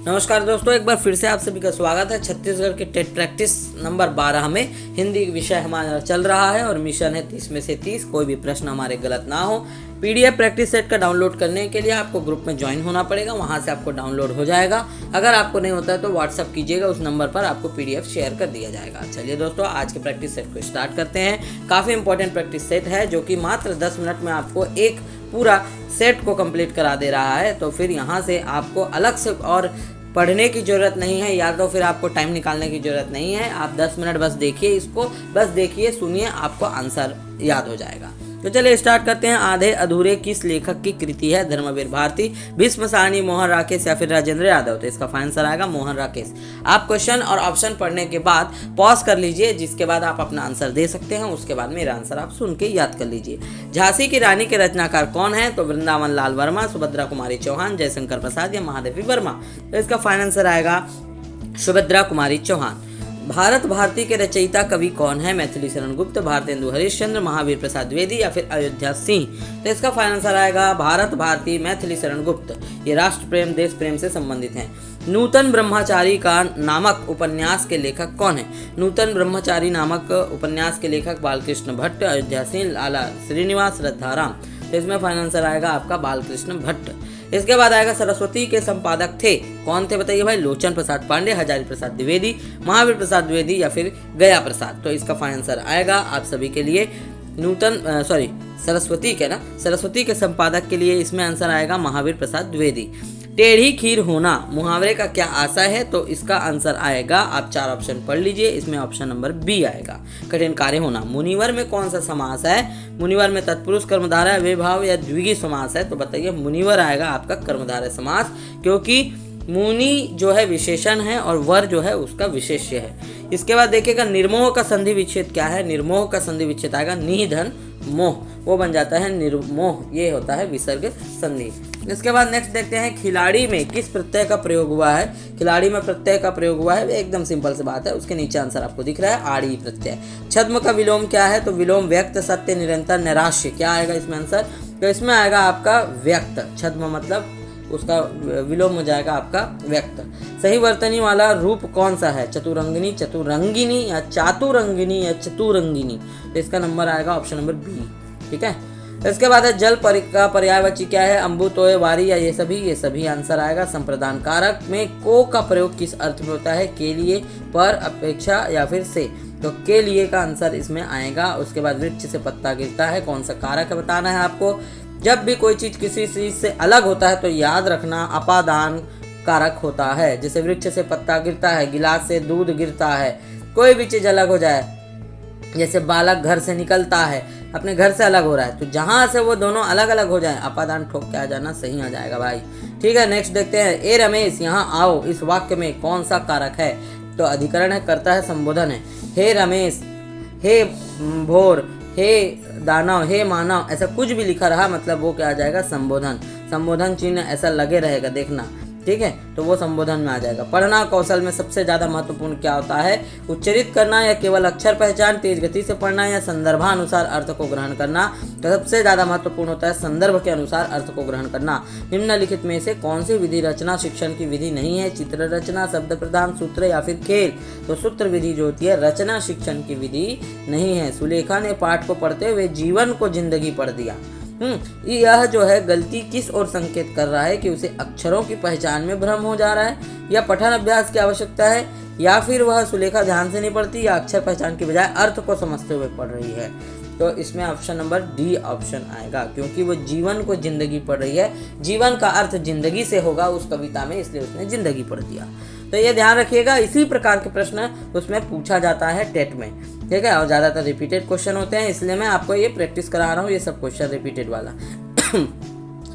नमस्कार दोस्तों, एक बार फिर से आप सभी का स्वागत है। छत्तीसगढ़ के टेट प्रैक्टिस नंबर 12 में हिंदी विषय हमारा चल रहा है और मिशन है 30 में से 30। कोई भी प्रश्न हमारे गलत ना हो। पीडीएफ प्रैक्टिस सेट का डाउनलोड करने के लिए आपको ग्रुप में ज्वाइन होना पड़ेगा, वहां से आपको डाउनलोड हो जाएगा। अगर आपको नहीं होता है तो व्हाट्सअप कीजिएगा, उस नंबर पर आपको पीडीएफ शेयर कर दिया जाएगा। चलिए दोस्तों, आज के प्रैक्टिस सेट को स्टार्ट करते हैं। काफ़ी इंपॉर्टेंट प्रैक्टिस सेट है जो कि मात्र 10 मिनट में आपको एक पूरा सेट को कंप्लीट करा दे रहा है। तो फिर यहाँ से आपको अलग से और पढ़ने की ज़रूरत नहीं है, या तो फिर आपको टाइम निकालने की ज़रूरत नहीं है। आप 10 मिनट बस देखिए, इसको बस देखिए, सुनिए, आपको आंसर याद हो जाएगा। तो चलिए स्टार्ट करते हैं। आधे अधूरे किस लेखक की कृति है? धर्मवीर भारती, भीष्म साहनी, मोहन राकेश या फिर राजेंद्र यादव? तो इसका फाइनल आंसर आएगा मोहन राकेश। आप क्वेश्चन और ऑप्शन पढ़ने के बाद पॉज कर लीजिए, जिसके बाद आप अपना आंसर दे सकते हैं। उसके बाद मेरा आंसर आप सुन के याद कर लीजिए। झांसी की रानी के रचनाकार कौन है? तो वृंदावन लाल वर्मा, सुभद्रा कुमारी चौहान, जयशंकर प्रसाद या महादेवी वर्मा? तो इसका फाइनल आंसर आएगा सुभद्रा कुमारी चौहान। भारत भारती के रचयिता कवि कौन है? मैथिली शरण गुप्त, भारतेंदु हरिश्चंद्र, महावीर प्रसाद द्विवेदी या फिर अयोध्या सिंह? तो इसका फाइनल आंसर आएगा भारत भारती, मैथिली शरण गुप्त। ये राष्ट्र प्रेम, देश प्रेम से संबंधित हैं। नूतन ब्रह्मचारी का नामक उपन्यास के लेखक कौन है? नूतन ब्रह्मचारी नामक उपन्यास के लेखक बालकृष्ण भट्ट, अयोध्या सिंह, लाला श्रीनिवास, श्रद्धाराम? तो इसमें फाइनल आंसर आएगा आपका बालकृष्ण भट्ट। इसके बाद आएगा सरस्वती के संपादक थे कौन थे? बताइए भाई। लोचन प्रसाद पांडे, हजारी प्रसाद द्विवेदी, महावीर प्रसाद द्विवेदी या फिर गया प्रसाद? तो इसका फाइनल आंसर आएगा आप सभी के लिए सरस्वती के संपादक के लिए इसमें आंसर आएगा महावीर प्रसाद द्विवेदी। टेढ़ी खीर होना मुहावरे का क्या आशय है? तो इसका आंसर आएगा, आप 4 ऑप्शन पढ़ लीजिए, इसमें ऑप्शन नंबर बी आएगा, कठिन कार्य होना। मुनिवर में कौन सा समास है? मुनिवर में तत्पुरुष कर्मधारय विभाव या द्विगु समास है? तो बताइए, मुनिवर आएगा आपका कर्मधारय समास, क्योंकि मुनि जो है विशेषण है और वर जो है उसका विशेष्य है। इसके बाद देखिएगा, निर्मोह का संधि विच्छेद क्या है? निर्मोह का संधि विच्छेद आएगा निधन मोह, वो बन जाता है निर्मोह, ये होता है विसर्ग संधि। इसके बाद नेक्स्ट देखते हैं, खिलाड़ी में किस प्रत्यय का प्रयोग हुआ है? खिलाड़ी में प्रत्यय का प्रयोग हुआ है, एकदम सिंपल सी बात है, उसके नीचे आंसर आपको दिख रहा है आड़ी प्रत्यय। छद्म का विलोम क्या है? तो विलोम व्यक्त, सत्य, निरंतर, नैराश्य। क्या आएगा इसमें आंसर? तो इसमें आएगा आपका व्यक्त। छद्म मतलब उसका विलोम हो जाएगा आपका व्यक्त। सही वर्तनी वाला रूप कौन सा है? चतुरंगिनी, चतुरंगिनी या चातुरंगिनी या चतुरंगिनी? तो इसका नंबर आएगा ऑप्शन नंबर बी। ठीक है। इसके बाद है जल का पर्यायवाची क्या है? अम्बु, तोय, वारी या ये सभी आंसर आएगा। संप्रदान कारक में को का प्रयोग किस अर्थ में होता है? के लिए, पर, अपेक्षा या फिर से? तो के लिए का आंसर इसमें आएगा। उसके बाद वृक्ष से पत्ता गिरता है, कौन सा कारक है बताना है आपको। जब भी कोई चीज किसी चीज से अलग होता है तो याद रखना अपादान कारक होता है। जैसे वृक्ष से पत्ता गिरता है, गिलास से दूध गिरता है, कोई भी चीज अलग हो जाए, जैसे बालक घर से निकलता है, अपने घर से अलग हो रहा है, तो जहां से वो दोनों अलग अलग हो जाए अपादान ठोक के आ जाना सही आ जाएगा भाई। ठीक है। नेक्स्ट देखते हैं, ए रमेश यहाँ आओ, इस वाक्य में कौन सा कारक है? तो अधिकरण है, कर्ता है, संबोधन है। हे रमेश, हे भोर, हे दानव, हे मानव, ऐसा कुछ भी लिखा रहा मतलब वो क्या आ जाएगा? संबोधन। संबोधन चिन्ह ऐसा लगे रहेगा, देखना। ठीक है, तो वो संबोधन में आ जाएगा। पढ़ना कौशल में सबसे ज्यादा महत्वपूर्ण क्या होता है? उच्चरित करना या केवल अक्षर पहचान, तेज गति से पढ़ना या संदर्भानुसार अर्थ को ग्रहण करना? तो सबसे ज्यादा महत्वपूर्ण होता है संदर्भ के अनुसार अर्थ को ग्रहण करना। निम्नलिखित में से कौन सी विधि रचना शिक्षण की विधि नहीं है? चित्र रचना, शब्द प्रदान, सूत्र या फिर खेल? तो सूत्र विधि जो होती है रचना शिक्षण की विधि नहीं है। सुलेखा ने पाठ को पढ़ते हुए जीवन को जिंदगी पढ़ दिया। यह जो है गलती किस ओर संकेत कर रहा है? कि उसे अक्षरों की पहचान में भ्रम हो जा रहा है, या पठन अभ्यास की आवश्यकता है, या फिर वह सुलेखा ध्यान से नहीं पढ़ती, या अक्षर पहचान के बजाय अर्थ को समझते हुए पढ़ रही है? तो इसमें ऑप्शन नंबर डी ऑप्शन आएगा, क्योंकि वो जीवन को जिंदगी पढ़ रही है। जीवन का अर्थ जिंदगी से होगा उस कविता में, इसलिए उसने जिंदगी पढ़ दिया। तो ये ध्यान रखिएगा, इसी प्रकार के प्रश्न उसमें पूछा जाता है टेट में। ठीक है, और ज़्यादातर रिपीटेड क्वेश्चन होते हैं, इसलिए मैं आपको ये प्रैक्टिस करा रहा हूँ, ये सब क्वेश्चन रिपीटेड वाला।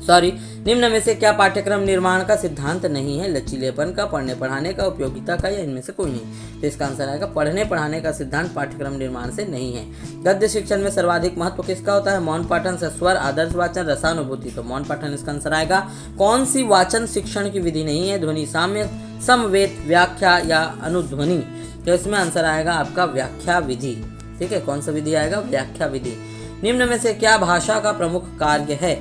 सॉरी। निम्न में से क्या पाठ्यक्रम निर्माण का सिद्धांत नहीं है? लचीलेपन का, पढ़ने पढ़ाने का, उपयोगिता का, या इनमें से कोई नहीं? तो इसका आंसर आएगा पढ़ने पढ़ाने का सिद्धांत पाठ्यक्रम निर्माण से नहीं है। गद्य शिक्षण में सर्वाधिक महत्व किसका होता है? मौन पाठन, सस्वर, आदर्श वाचन, रसानुभूति? तो मौन पाठन इसका आंसर आएगा। कौन सी वाचन शिक्षण की विधि नहीं है? ध्वनि साम्य, समवेत, व्याख्या या अनुध्वनि? तो इसमें आंसर आएगा आपका व्याख्या विधि। ठीक है, कौन सा विधि आएगा? व्याख्या विधि। निम्न में से क्या भाषा का प्रमुख कार्य है?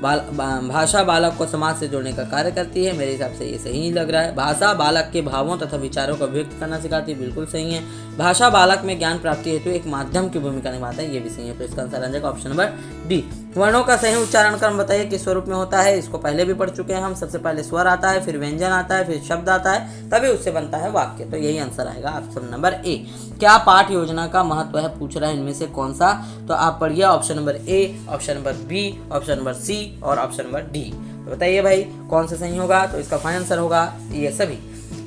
भाषा बालक को समाज से जोड़ने का कार्य करती है, मेरे हिसाब से ये सही लग रहा है। भाषा बालक के भावों तथा विचारों को अभिव्यक्त करना सिखाती है, बिल्कुल सही है। भाषा बालक में ज्ञान प्राप्ति हेतु एक माध्यम की भूमिका निभाता है, ये भी सही है। तो इसका आंसर आ जाएगा ऑप्शन नंबर डी। वर्णों का सही उच्चारण क्रम बताइए किस स्वरूप में होता है, इसको पहले भी पढ़ चुके हैं हम। सबसे पहले स्वर आता है, फिर व्यंजन आता है, फिर शब्द आता है, तभी उससे बनता है वाक्य। तो यही आंसर आएगा ऑप्शन नंबर ए। क्या पाठ योजना का महत्व है पूछ रहा है, इनमें से कौन सा? तो आप पढ़िए option number A, option number B, option number C और ऑप्शन नंबर डी। तो बताइए भाई कौन सा सही होगा? तो इसका फाइनल आंसर होगा ये सभी।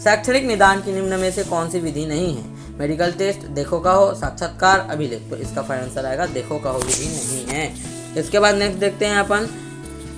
शैक्षणिक निदान की निम्न में से कौन सी विधि नहीं है? मेडिकल टेस्ट, देखो का हो, साक्षात्कार, अभिलेख। तो इसका फाइनल आंसर आएगा देखो का हो विधि नहीं है। इसके बाद नेक्स्ट देखते हैं अपन,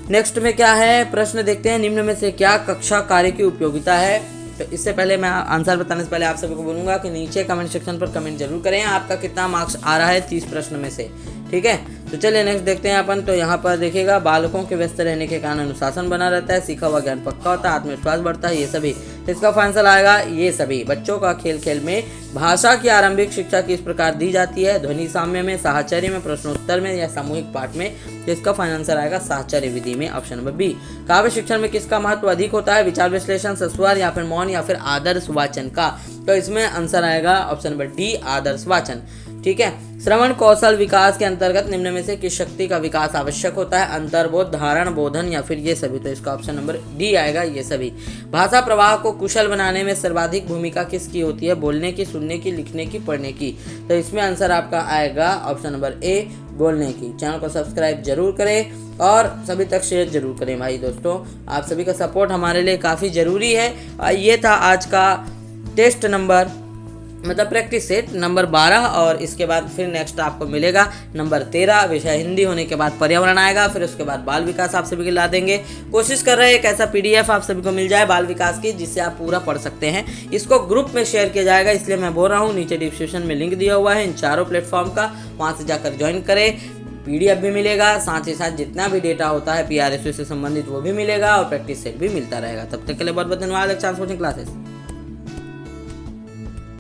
नेक्स्ट में क्या है प्रश्न देखते हैं, निम्न में से क्या कक्षा कार्य की उपयोगिता है? तो इससे पहले मैं आंसर बताने से पहले आप सभी को बोलूँगा कि नीचे कमेंट सेक्शन पर कमेंट जरूर करें आपका कितना मार्क्स आ रहा है 30 प्रश्न में से, ठीक है। तो चलिए नेक्स्ट देखते हैं अपन। तो यहाँ पर देखिएगा, बालकों के व्यस्त रहने के कारण अनुशासन बना रहता है, सीखा हुआ ज्ञान पक्का होता है, आत्मविश्वास बढ़ता है, ये सभी। तो इसका फाइनल आएगा ये सभी। बच्चों का खेल खेल में भाषा की आरंभिक शिक्षा किस प्रकार दी जाती है? ध्वनि साम्य में, साहचर्य में, प्रश्नोत्तर में या सामूहिक पाठ में? तो इसका फाइनल आंसर आएगा साहचर्य विधि में, ऑप्शन नंबर बी। काव्य शिक्षण में किसका महत्व अधिक होता है? विचार विश्लेषण, सस्वर या फिर मौन या फिर आदर्श वाचन का? तो इसमें आंसर आएगा ऑप्शन नंबर डी, आदर्श वाचन, ठीक है। श्रवण कौशल विकास के अंतर्गत निम्न में से किस शक्ति का विकास आवश्यक होता है? अंतर्बोध, धारण, बोधन या फिर ये सभी? तो इसका ऑप्शन नंबर डी आएगा ये सभी। भाषा प्रवाह को कुशल बनाने में सर्वाधिक भूमिका किसकी होती है? बोलने की, सुनने की, लिखने की, पढ़ने की? तो इसमें आंसर आपका आएगा ऑप्शन नंबर ए, बोलने की। चैनल को सब्सक्राइब जरूर करें और सभी तक शेयर जरूर करें भाई दोस्तों, आप सभी का सपोर्ट हमारे लिए काफ़ी ज़रूरी है। ये था आज का टेस्ट नंबर, मतलब प्रैक्टिस सेट नंबर 12, और इसके बाद फिर नेक्स्ट आपको मिलेगा नंबर 13। विषय हिंदी होने के बाद पर्यावरण आएगा, फिर उसके बाद बाल विकास आप सभी के ला देंगे। कोशिश कर रहे हैं एक ऐसा पीडीएफ आप सभी को मिल जाए बाल विकास की जिससे आप पूरा पढ़ सकते हैं। इसको ग्रुप में शेयर किया जाएगा, इसलिए मैं बोल रहा हूँ, नीचे डिस्क्रिप्शन में लिंक दिया हुआ है इन चारों प्लेटफॉर्म का, वहाँ से जाकर ज्वाइन करें। पीडीएफ भी मिलेगा, साथ ही साथ जितना भी डेटा होता है पीआरएसयू से संबंधित वो भी मिलेगा, और प्रैक्टिस सेट भी मिलता रहेगा। तब तक के लिए बहुत बहुत धन्यवाद। अच्छा, कोचिंग क्लासेस।